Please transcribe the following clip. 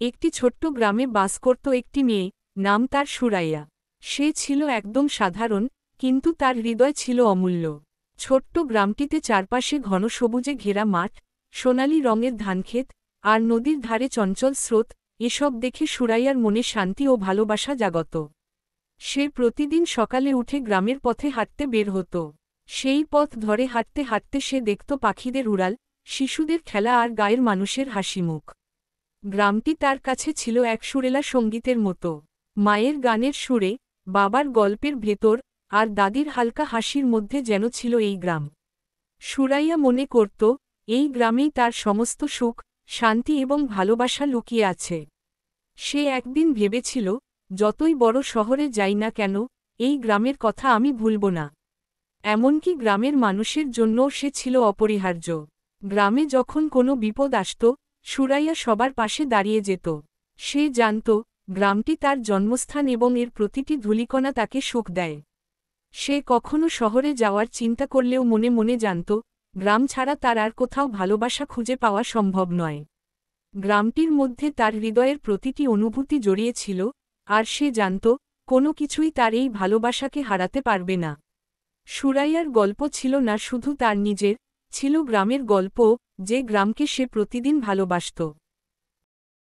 একটি ছোট্ট গ্রামে বাস করত একটি মেয়ে, নাম তার সুরাইয়া। সে ছিল একদম সাধারণ, কিন্তু তার হৃদয় ছিল অমূল্য। ছোট্ট গ্রামটিতে চারপাশে ঘন সবুজে ঘেরা মাঠ, সোনালি রঙের ধানক্ষেত, আর নদীর ধারে চঞ্চল স্রোত, এসব দেখে সুরাইয়ার মনে শান্তি ও ভালোবাসা জাগত। সে প্রতিদিন সকালে উঠে গ্রামের পথে হাঁটতে বের হতো। সেই পথ ধরে হাঁটতে হাঁটতে সে দেখত পাখিদের উড়াল, শিশুদের খেলা আর গায়ের মানুষের হাসিমুখ। গ্রামটি তার কাছে ছিল এক সুরেলা সঙ্গীতের মতো। মায়ের গানের সুরে, বাবার গল্পের ভেতর, আর দাদির হালকা হাসির মধ্যে যেন ছিল এই গ্রাম। সুরাইয়া মনে করত, এই গ্রামেই তার সমস্ত সুখ, শান্তি এবং ভালোবাসা লুকিয়ে আছে। সে একদিন ভেবেছিল, যতই বড় শহরে যাই না কেন, এই গ্রামের কথা আমি ভুলব না। এমনকি গ্রামের মানুষের জন্যও সে ছিল অপরিহার্য। গ্রামে যখন কোনো বিপদ আসত, সুরাইয়া সবার পাশে দাঁড়িয়ে যেত। সে জানত, গ্রামটি তার জন্মস্থান এবং এর প্রতিটি ধূলিকণা তাকে সুখ দেয়। সে কখনো শহরে যাওয়ার চিন্তা করলেও মনে মনে জানত, গ্রাম ছাড়া তার আর কোথাও ভালোবাসা খুঁজে পাওয়া সম্ভব নয়। গ্রামটির মধ্যে তার হৃদয়ের প্রতিটি অনুভূতি জড়িয়ে ছিল, আর সে জানত, কোনো কিছুই তার এই ভালোবাসাকে হারাতে পারবে না। সুরাইয়ার গল্প ছিল না শুধু তার নিজের, ছিল গ্রামের গল্প, যে গ্রামকে সে প্রতিদিন ভালোবাসত।